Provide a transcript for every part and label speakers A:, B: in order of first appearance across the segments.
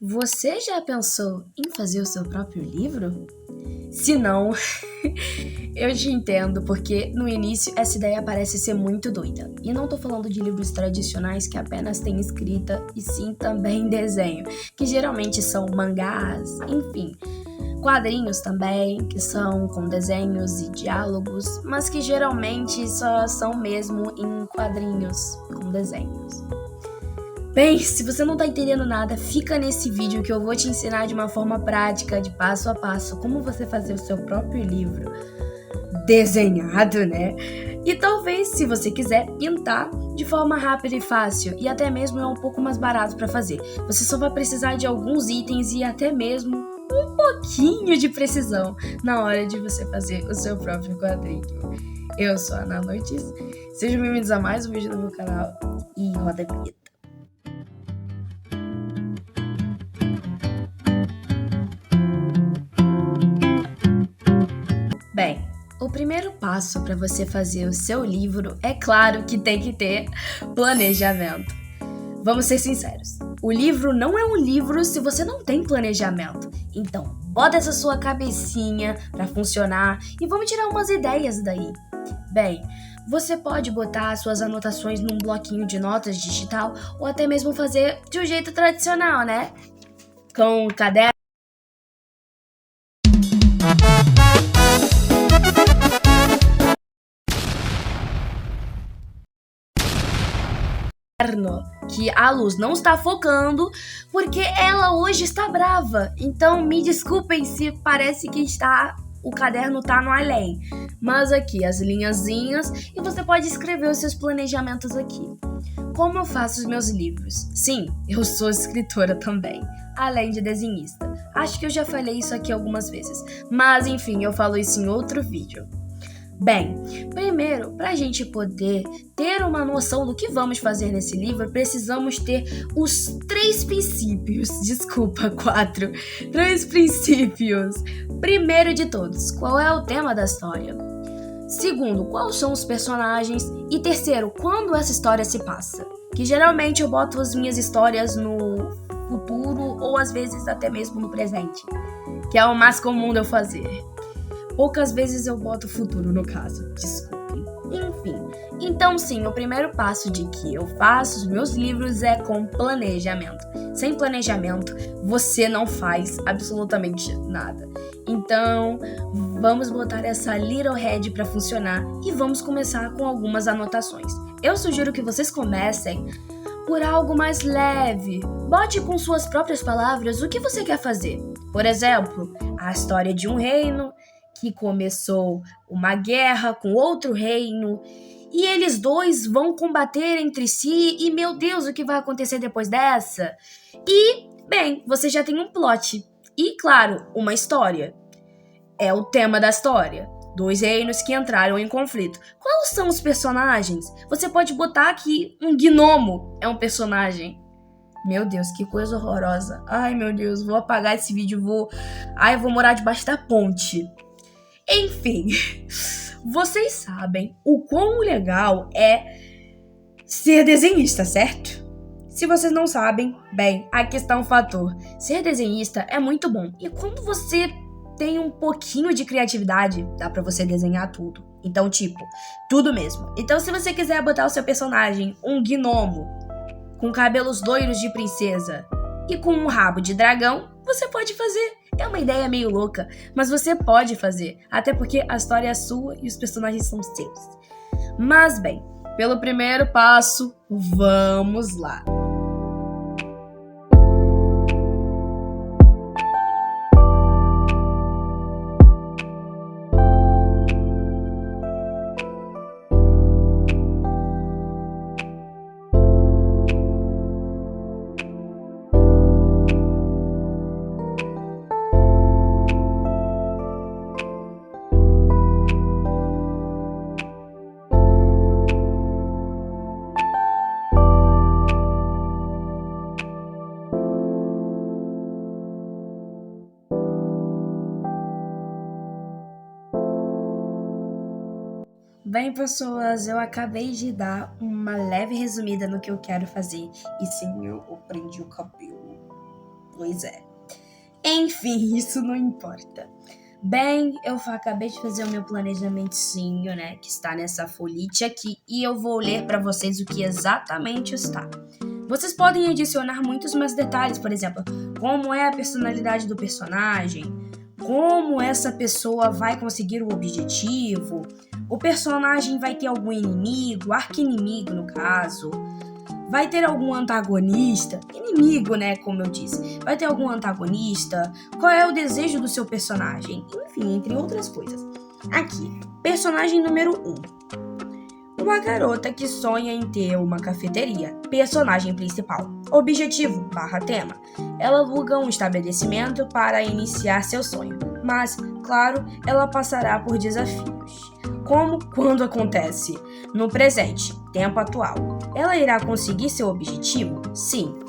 A: Você já pensou em fazer o seu próprio livro? Se não, eu te entendo, porque no início essa ideia parece ser muito doida. E não tô falando de livros tradicionais que apenas têm escrita, e sim também desenho, que geralmente são mangás, enfim. Quadrinhos também, que são com desenhos e diálogos, mas que geralmente só são mesmo em quadrinhos com desenhos. Bem, se você não tá entendendo nada, fica nesse vídeo que eu vou te ensinar de uma forma prática, de passo a passo, como você fazer o seu próprio livro desenhado, né? E talvez, se você quiser, pintar de forma rápida e fácil, e até mesmo é um pouco mais barato para fazer. Você só vai precisar de alguns itens e até mesmo um pouquinho de precisão na hora de você fazer o seu próprio quadrinho. Eu sou a Ana Noites, sejam bem-vindos a mais um vídeo do meu canal e roda a vinheta. Bem, o primeiro passo para você fazer o seu livro é claro que tem que ter planejamento. Vamos ser sinceros, o livro não é um livro se você não tem planejamento. Então, bota essa sua cabecinha para funcionar e vamos tirar umas ideias daí. Bem, você pode botar suas anotações num bloquinho de notas digital ou até mesmo fazer de um jeito tradicional, né? Com caderno que a luz não está focando porque ela hoje está brava. Então me desculpem se parece que o caderno tá no além. Mas aqui as linhazinhas e você pode escrever os seus planejamentos aqui. Como eu faço os meus livros? Sim, eu sou escritora também, além de desenhista. Acho que eu já falei isso aqui algumas vezes, mas enfim, eu falo isso em outro vídeo. Bem, primeiro, para a gente poder ter uma noção do que vamos fazer nesse livro, precisamos ter os 3 princípios. Desculpa, 4. 3 princípios. Primeiro de todos, qual é o tema da história? Segundo, quais são os personagens? E terceiro, quando essa história se passa? Que geralmente eu boto as minhas histórias no futuro ou às vezes até mesmo no presente, que é o mais comum de eu fazer. Poucas vezes eu boto futuro no caso, desculpem. Enfim, então sim, o primeiro passo de que eu faço os meus livros é com planejamento. Sem planejamento, você não faz absolutamente nada. Então, vamos botar essa little head para funcionar e vamos começar com algumas anotações. Eu sugiro que vocês comecem por algo mais leve. Bote com suas próprias palavras o que você quer fazer. Por exemplo, a história de um reino que começou uma guerra com outro reino e eles dois vão combater entre si e, meu Deus, o que vai acontecer depois dessa? E, bem, você já tem um plot e, claro, uma história. É o tema da história. 2 reinos que entraram em conflito. Quais são os personagens? Você pode botar aqui um gnomo é um personagem. Meu Deus, que coisa horrorosa. Ai, meu Deus, vou apagar esse vídeo, eu vou morar debaixo da ponte. Enfim, vocês sabem o quão legal é ser desenhista, certo? Se vocês não sabem, bem, aqui está um fator. Ser desenhista é muito bom. E quando você tem um pouquinho de criatividade, dá pra você desenhar tudo. Então, tipo, tudo mesmo. Então, se você quiser botar o seu personagem, um gnomo, com cabelos loiros de princesa e com um rabo de dragão, você pode fazer. É uma ideia meio louca, mas você pode fazer, até porque a história é sua e os personagens são seus. Mas bem, pelo primeiro passo, vamos lá. Bem, pessoas, eu acabei de dar uma leve resumida no que eu quero fazer. E sim, eu prendi o cabelo. Pois é. Enfim, isso não importa. Bem, eu acabei de fazer o meu planejamentozinho, né, que está nessa folhite aqui, e eu vou ler para vocês o que exatamente está. Vocês podem adicionar muitos mais detalhes, por exemplo, como é a personalidade do personagem, como essa pessoa vai conseguir o objetivo, o personagem vai ter algum inimigo, arqui-inimigo no caso, vai ter algum antagonista, inimigo, né, como eu disse, vai ter algum antagonista, qual é o desejo do seu personagem, enfim, entre outras coisas. Aqui, personagem número 1. Uma garota que sonha em ter uma cafeteria. Personagem principal. Objetivo / tema. Ela aluga um estabelecimento para iniciar seu sonho. Mas, claro, ela passará por desafios. Como quando acontece? No presente, tempo atual. Ela irá conseguir seu objetivo? Sim.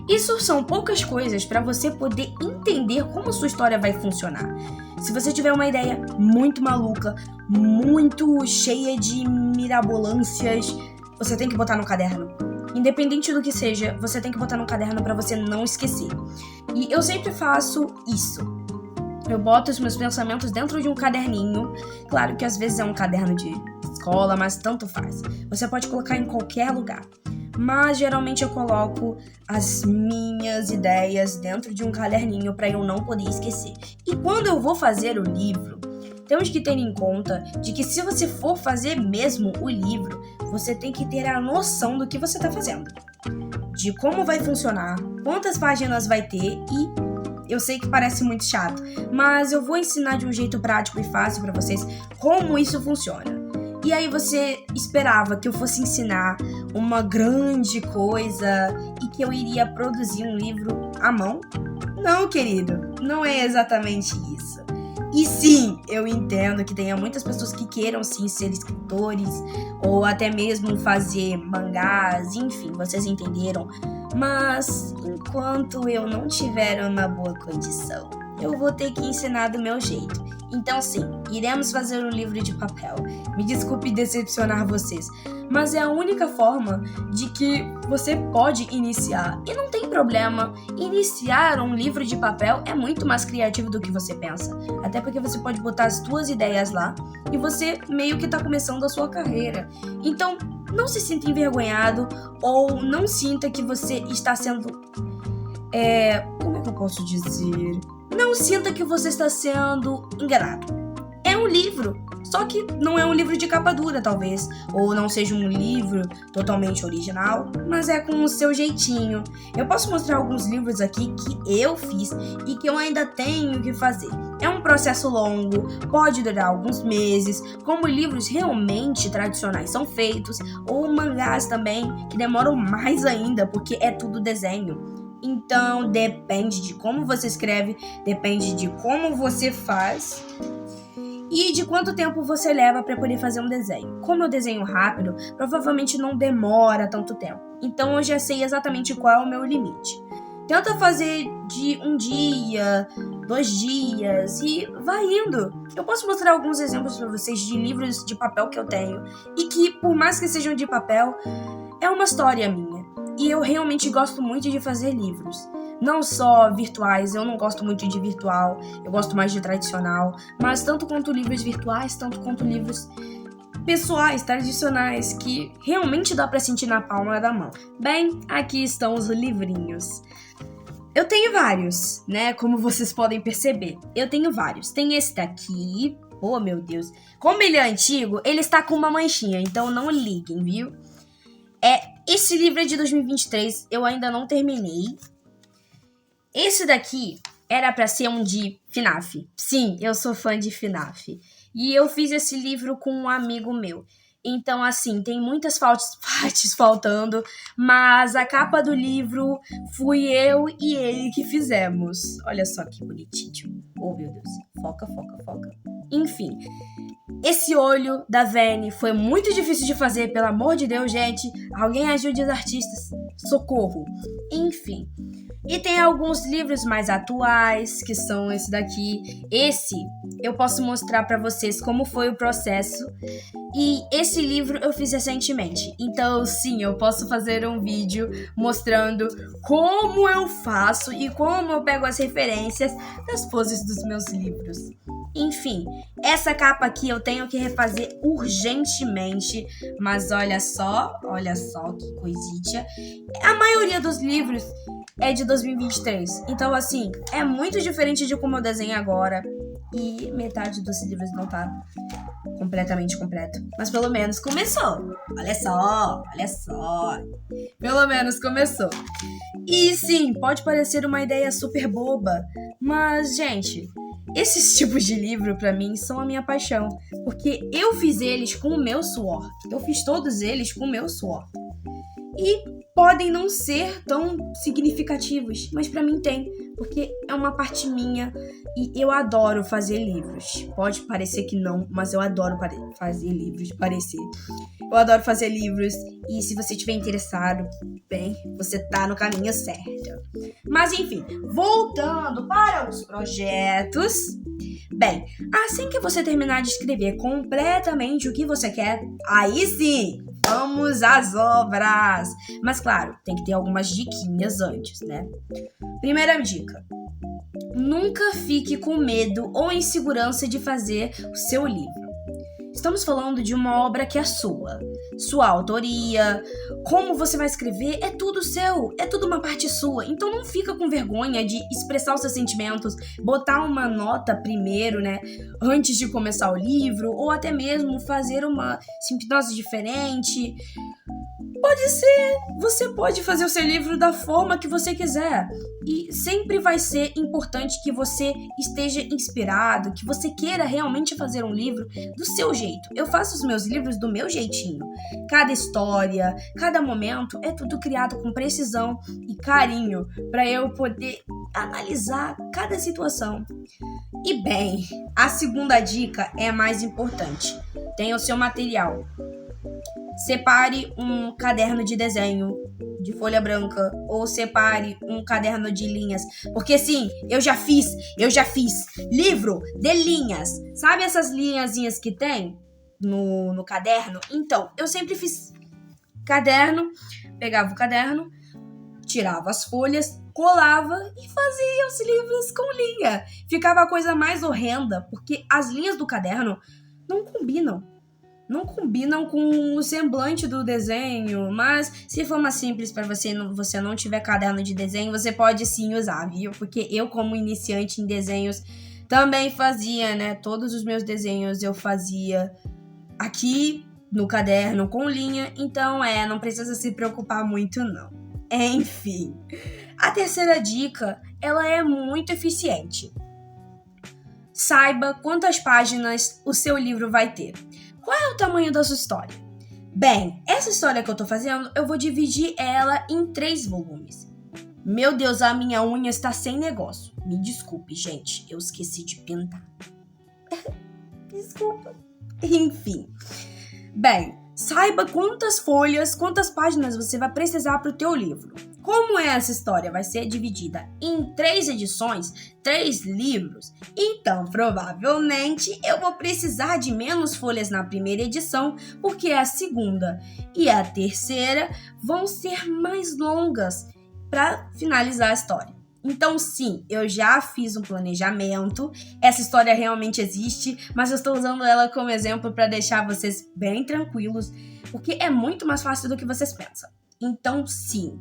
A: Isso são poucas coisas para você poder entender como sua história vai funcionar. Se você tiver uma ideia muito maluca, muito cheia de mirabolâncias, você tem que botar no caderno. Independente do que seja, você tem que botar no caderno para você não esquecer. E eu sempre faço isso. Eu boto os meus pensamentos dentro de um caderninho. Claro que às vezes é um caderno de escola, mas tanto faz. Você pode colocar em qualquer lugar. Mas geralmente eu coloco as minhas ideias dentro de um caderninho para eu não poder esquecer. E quando eu vou fazer o livro, temos que ter em conta de que se você for fazer mesmo o livro, você tem que ter a noção do que você está fazendo. De como vai funcionar, quantas páginas vai ter e... eu sei que parece muito chato, mas eu vou ensinar de um jeito prático e fácil para vocês como isso funciona. E aí você esperava que eu fosse ensinar uma grande coisa e que eu iria produzir um livro à mão? Não, querido, não é exatamente isso. E sim, eu entendo que tenha muitas pessoas que queiram sim ser escritores ou até mesmo fazer mangás, enfim, vocês entenderam. Mas enquanto eu não tiver uma boa condição, eu vou ter que ensinar do meu jeito. Então sim, iremos fazer um livro de papel. Me desculpe decepcionar vocês, mas é a única forma de que você pode iniciar. E não tem problema, iniciar um livro de papel é muito mais criativo do que você pensa. Até porque você pode botar as suas ideias lá e você meio que tá começando a sua carreira. Então, não se sinta envergonhado ou não sinta que você está sendo... como é que eu posso dizer? Não sinta que você está sendo enganado. É um livro, só que não é um livro de capa dura, talvez. Ou não seja um livro totalmente original, mas é com o seu jeitinho. Eu posso mostrar alguns livros aqui que eu fiz e que eu ainda tenho que fazer. É um processo longo, pode durar alguns meses, como livros realmente tradicionais são feitos, ou mangás também, que demoram mais ainda, porque é tudo desenho. Então, depende de como você escreve, depende de como você faz e de quanto tempo você leva para poder fazer um desenho. Como eu desenho rápido, provavelmente não demora tanto tempo. Então, eu já sei exatamente qual é o meu limite. Tenta fazer de 1 dia, 2 dias e vai indo. Eu posso mostrar alguns exemplos para vocês de livros de papel que eu tenho e que, por mais que sejam de papel, é uma história minha. E eu realmente gosto muito de fazer livros. Não só virtuais, eu não gosto muito de virtual, eu gosto mais de tradicional. Mas tanto quanto livros virtuais, tanto quanto livros pessoais, tradicionais, que realmente dá pra sentir na palma da mão. Bem, aqui estão os livrinhos. Eu tenho vários, né? Como vocês podem perceber. Eu tenho vários. Tem esse daqui. Oh, meu Deus. Como ele é antigo, ele está com uma manchinha, então não liguem, viu? Esse livro é de 2023, eu ainda não terminei. Esse daqui era pra ser um de FNAF. Sim, eu sou fã de FNAF. E eu fiz esse livro com um amigo meu. Então, assim, tem muitas partes faltando, mas a capa do livro fui eu e ele que fizemos. Olha só que bonitinho. Oh, meu Deus. Foca, foca, foca. Enfim, esse olho da Vene foi muito difícil de fazer, pelo amor de Deus, gente. Alguém ajude os artistas. Socorro. Enfim, E tem alguns livros mais atuais, que são esse daqui. Esse eu posso mostrar para vocês como foi o processo. E esse livro eu fiz recentemente. Então, sim, eu posso fazer um vídeo mostrando como eu faço e como eu pego as referências das poses dos meus livros. Enfim, essa capa aqui eu tenho que refazer urgentemente, mas olha só que coisita. A maioria dos livros é de 2023, então assim, é muito diferente de como eu desenho agora e metade dos livros não tá completamente completo, mas pelo menos começou. Olha só, pelo menos começou. E sim, pode parecer uma ideia super boba, mas gente, esses tipos de livro, pra mim, são a minha paixão. Porque eu fiz eles com o meu suor. Eu fiz todos eles com o meu suor. E podem não ser tão significativos, mas pra mim tem. Porque é uma parte minha e eu adoro fazer livros. Pode parecer que não, mas eu adoro fazer livros, parecer. Eu adoro fazer livros e se você estiver interessado, bem, você tá no caminho certo. Mas enfim, voltando para os projetos. Bem, assim que você terminar de escrever completamente o que você quer, aí sim, vamos às obras. Mas claro, tem que ter algumas diquinhas antes, né? Primeira dica. Nunca fique com medo ou insegurança de fazer o seu livro. Estamos falando de uma obra que é sua autoria, como você vai escrever, é tudo seu, é tudo uma parte sua. Então não fica com vergonha de expressar os seus sentimentos, botar uma nota primeiro, né, antes de começar o livro, ou até mesmo fazer uma hipnose diferente. Pode ser, você pode fazer o seu livro da forma que você quiser. E sempre vai ser importante que você esteja inspirado, que você queira realmente fazer um livro do seu jeito. Eu faço os meus livros do meu jeitinho. Cada história, cada momento é tudo criado com precisão e carinho para eu poder analisar cada situação. E bem, a segunda dica é a mais importante. Tenha o seu material. Separe um caderno de desenho de folha branca ou separe um caderno de linhas, porque sim, eu já fiz livro de linhas. Sabe essas linhazinhas que tem no caderno? Então, eu sempre fiz caderno, pegava o caderno, tirava as folhas, colava e fazia os livros com linha. Ficava a coisa mais horrenda, porque as linhas do caderno não combinam com o semblante do desenho, mas se for mais simples para você não tiver caderno de desenho, você pode sim usar, viu? Porque eu, como iniciante em desenhos, também fazia, né? Todos os meus desenhos eu fazia aqui no caderno com linha, então não precisa se preocupar muito não. Enfim, a terceira dica, ela é muito eficiente. Saiba quantas páginas o seu livro vai ter. Qual é o tamanho da sua história? Bem, essa história que eu tô fazendo, eu vou dividir ela em 3 volumes. Meu Deus, a minha unha está sem negócio. Me desculpe, gente, eu esqueci de pintar. Desculpa. Enfim. Bem, saiba quantas folhas, quantas páginas você vai precisar para o teu livro. Como é essa história? Vai ser dividida em 3 edições, 3 livros. Então, provavelmente, eu vou precisar de menos folhas na primeira edição, porque a segunda e a terceira vão ser mais longas para finalizar a história. Então, sim, eu já fiz um planejamento. Essa história realmente existe, mas eu estou usando ela como exemplo para deixar vocês bem tranquilos, porque é muito mais fácil do que vocês pensam. Então, sim,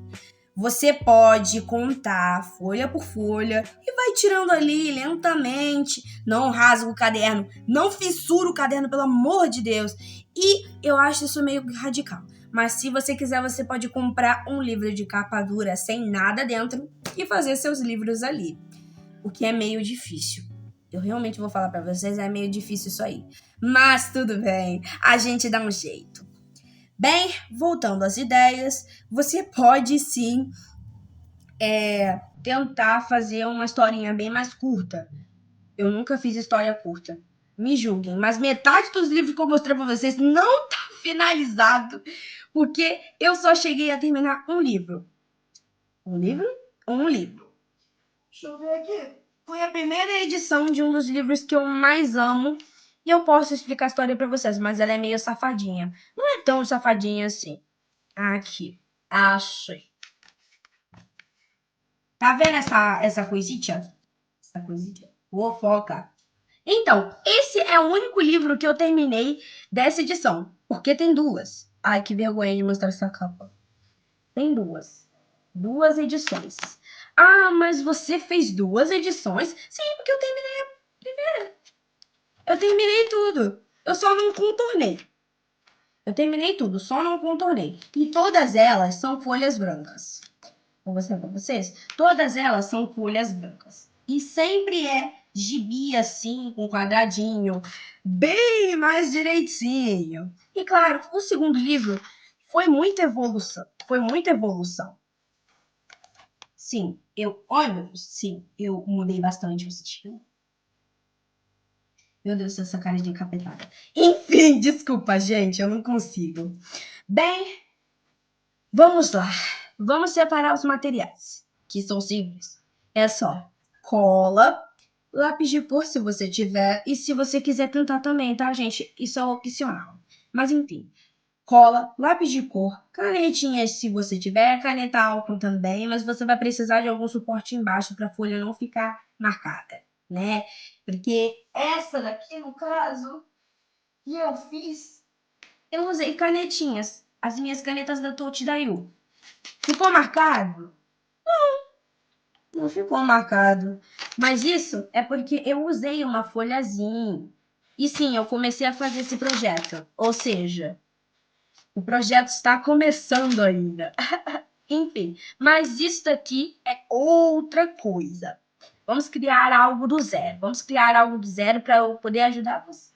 A: você pode contar folha por folha e vai tirando ali lentamente. Não rasga o caderno, não fissura o caderno, pelo amor de Deus. E eu acho isso meio radical. Mas se você quiser, você pode comprar um livro de capa dura sem nada dentro e fazer seus livros ali. O que é meio difícil. Eu realmente vou falar pra vocês, é meio difícil isso aí. Mas tudo bem, a gente dá um jeito. Bem, voltando às ideias, você pode sim tentar fazer uma historinha bem mais curta. Eu nunca fiz história curta. Me julguem, mas metade dos livros que eu mostrei pra vocês não tá finalizado, porque eu só cheguei a terminar um livro. Um livro? um livro. Deixa eu ver aqui. Foi a primeira edição de um dos livros que eu mais amo. E eu posso explicar a história pra vocês, mas ela é meio safadinha. Não é tão safadinha assim. Aqui. Achei. Tá vendo essa coisinha? Essa coisinha? Fofoca. Então, esse é o único livro que eu terminei dessa edição. Porque tem duas. Ai, que vergonha de mostrar essa capa. Tem duas. Duas edições. Ah, mas você fez duas edições? Sim, porque eu terminei a primeira. Eu terminei tudo. Eu só não contornei. Eu terminei tudo, só não contornei. E todas elas são folhas brancas. Vou mostrar pra vocês. Todas elas são folhas brancas. E sempre é gibi assim, com quadradinho, bem mais direitinho. E claro, o segundo livro foi muita evolução. Foi muita evolução. Sim, olha, sim, eu mudei bastante o estilo. Meu Deus, essa cara de encapetada. Enfim, desculpa, gente, eu não consigo. Bem, vamos lá. Vamos separar os materiais, que são simples. É só cola, lápis de cor, se você tiver, e se você quiser pintar também, tá, gente? Isso é opcional. Mas enfim, cola, lápis de cor, canetinhas, se você tiver, caneta álcool também, mas você vai precisar de algum suporte embaixo para a folha não ficar marcada, né? Porque essa daqui, no caso, que eu fiz, eu usei canetinhas, as minhas canetas da Touch-Dayu. Ficou marcado? Não ficou marcado. Mas isso é porque eu usei uma folhazinha. E sim, eu comecei a fazer esse projeto. Ou seja, o projeto está começando ainda. Enfim, mas isso daqui é outra coisa. Vamos criar algo do zero. Vamos criar algo do zero para eu poder ajudar você.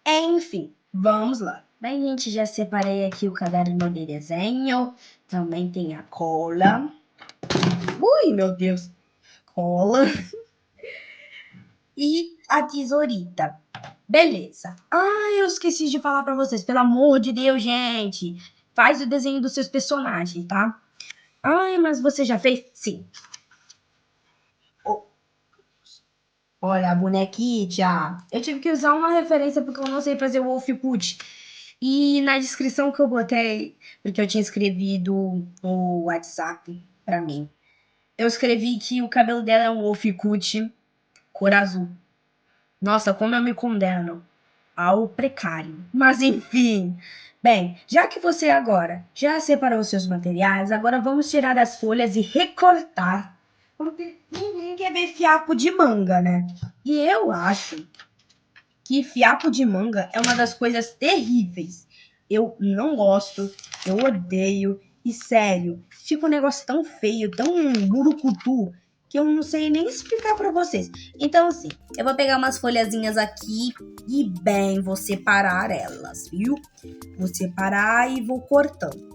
A: Enfim, vamos lá. Bem, gente, já separei aqui o caderno de desenho. Também tem a cola. Ui, meu Deus. Cola. E a tesourita. Beleza. Ah, eu esqueci de falar pra vocês. Pelo amor de Deus, gente. Faz o desenho dos seus personagens, tá? Ai, mas você já fez? Sim. Olha, a bonequinha. Eu tive que usar uma referência porque eu não sei fazer o Wolfcut. E na descrição que eu botei, porque eu tinha escrevido no WhatsApp pra mim, eu escrevi que o cabelo dela é um Wolfcut cor azul. Nossa, como eu me condeno ao precário. Mas enfim. Bem, já que você agora já separou os seus materiais, agora vamos tirar as folhas e recortar. Porque ninguém quer ver fiapo de manga, né? E eu acho que fiapo de manga é uma das coisas terríveis. Eu não gosto, eu odeio. E sério, fica um negócio tão feio, tão burucutu, que eu não sei nem explicar pra vocês. Então, assim, eu vou pegar umas folhazinhas aqui e, bem, vou separar elas, viu? Vou separar e vou cortando.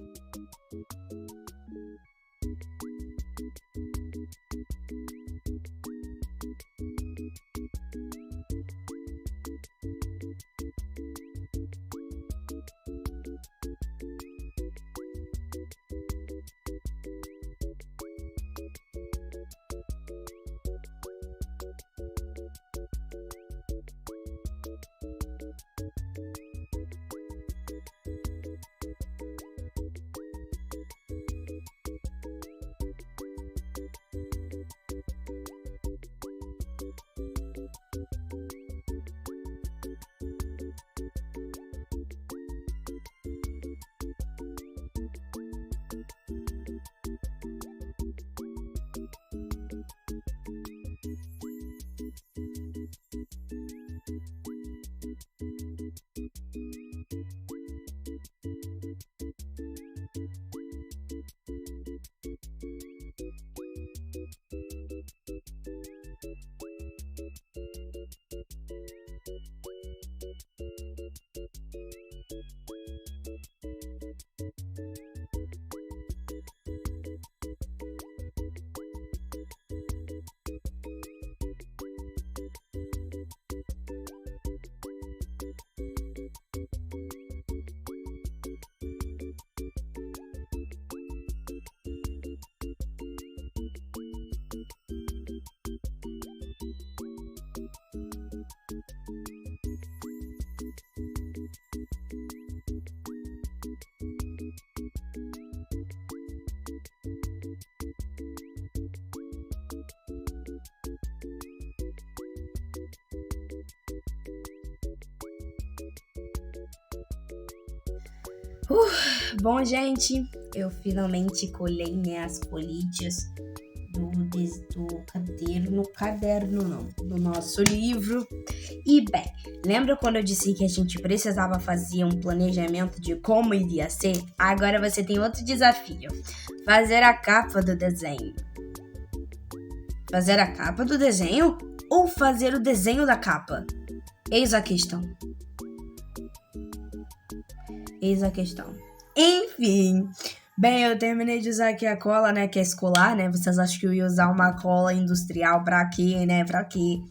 A: Bom, gente, eu finalmente colhei, né, as folhinhas do nosso livro. E bem, lembra quando eu disse que a gente precisava fazer um planejamento de como iria ser? Agora você tem outro desafio: fazer a capa do desenho. Fazer a capa do desenho ou fazer o desenho da capa? Eis a questão. Enfim, bem, eu terminei de usar aqui a cola, né, que é escolar, né? Vocês acham que eu ia usar uma cola industrial pra quê, né? Pra quê?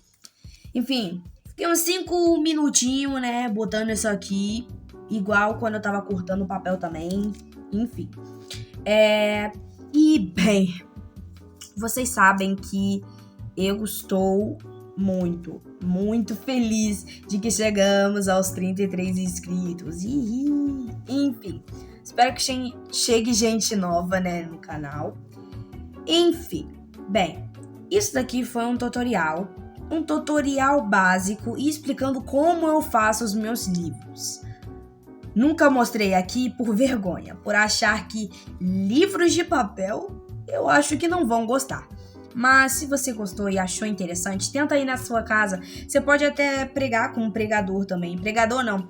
A: Enfim, fiquei uns 5 minutinhos, né, botando isso aqui, igual quando eu tava cortando o papel também. Enfim. E, bem, vocês sabem que eu estou muito feliz de que chegamos aos 33 inscritos. Enfim, espero que chegue gente nova, né, no canal. Enfim, bem, isso daqui foi um tutorial básico explicando como eu faço os meus livros. Nunca mostrei aqui por vergonha, por achar que livros de papel eu acho que não vão gostar. Mas se você gostou e achou interessante, tenta aí na sua casa. Você pode até pregar com um pregador também. Pregador não,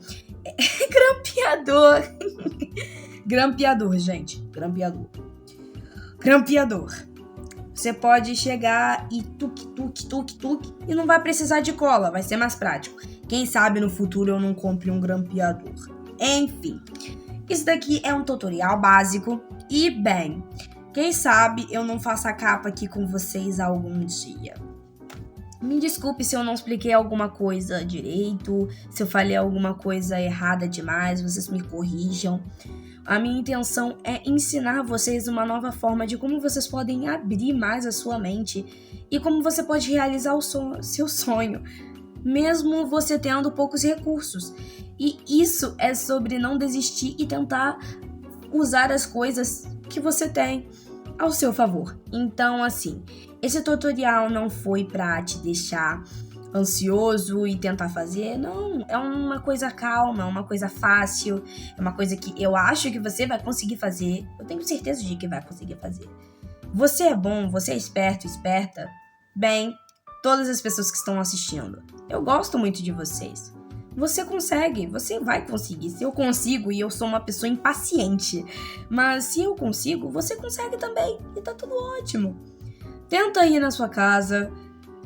A: grampeador. Grampeador, gente. Grampeador. Você pode chegar e tuque, e não vai precisar de cola, vai ser mais prático. Quem sabe no futuro eu não compre um grampeador. Enfim, isso daqui é um tutorial básico e, bem, quem sabe eu não faço a capa aqui com vocês algum dia. Me desculpe se eu não expliquei alguma coisa direito, se eu falei alguma coisa errada demais, vocês me corrijam. A minha intenção é ensinar vocês uma nova forma de como vocês podem abrir mais a sua mente e como você pode realizar seu sonho, mesmo você tendo poucos recursos. E isso é sobre não desistir e tentar usar as coisas que você tem ao seu favor. Então, assim, esse tutorial não foi pra te deixar ansioso e tentar fazer, não, é uma coisa calma, é uma coisa fácil, é uma coisa que eu acho que você vai conseguir fazer, eu tenho certeza de que vai conseguir fazer. Você é bom, você é esperto, esperta, bem, todas as pessoas que estão assistindo, eu gosto muito de vocês. Você consegue, você vai conseguir. Se eu consigo e eu sou uma pessoa impaciente, mas se eu consigo, você consegue também e tá tudo ótimo. Tenta aí na sua casa,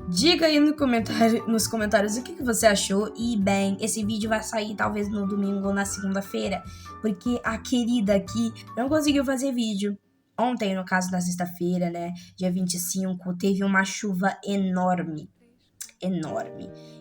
A: diga aí nos comentários o que você achou. E, bem, esse vídeo vai sair talvez no domingo ou na segunda-feira, porque a querida aqui não conseguiu fazer vídeo. Ontem, no caso da sexta-feira, né, dia 25, teve uma chuva enorme.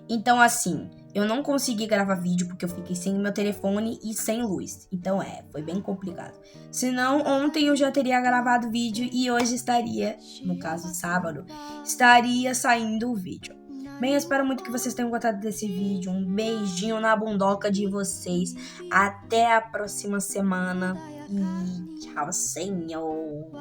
A: Então, assim, eu não consegui gravar vídeo porque eu fiquei sem meu telefone e sem luz. Então, foi bem complicado. Senão, ontem eu já teria gravado vídeo e hoje estaria, no caso sábado, estaria saindo o vídeo. Bem, eu espero muito que vocês tenham gostado desse vídeo. Um beijinho na bundoca de vocês. Até a próxima semana. E tchau, senhor.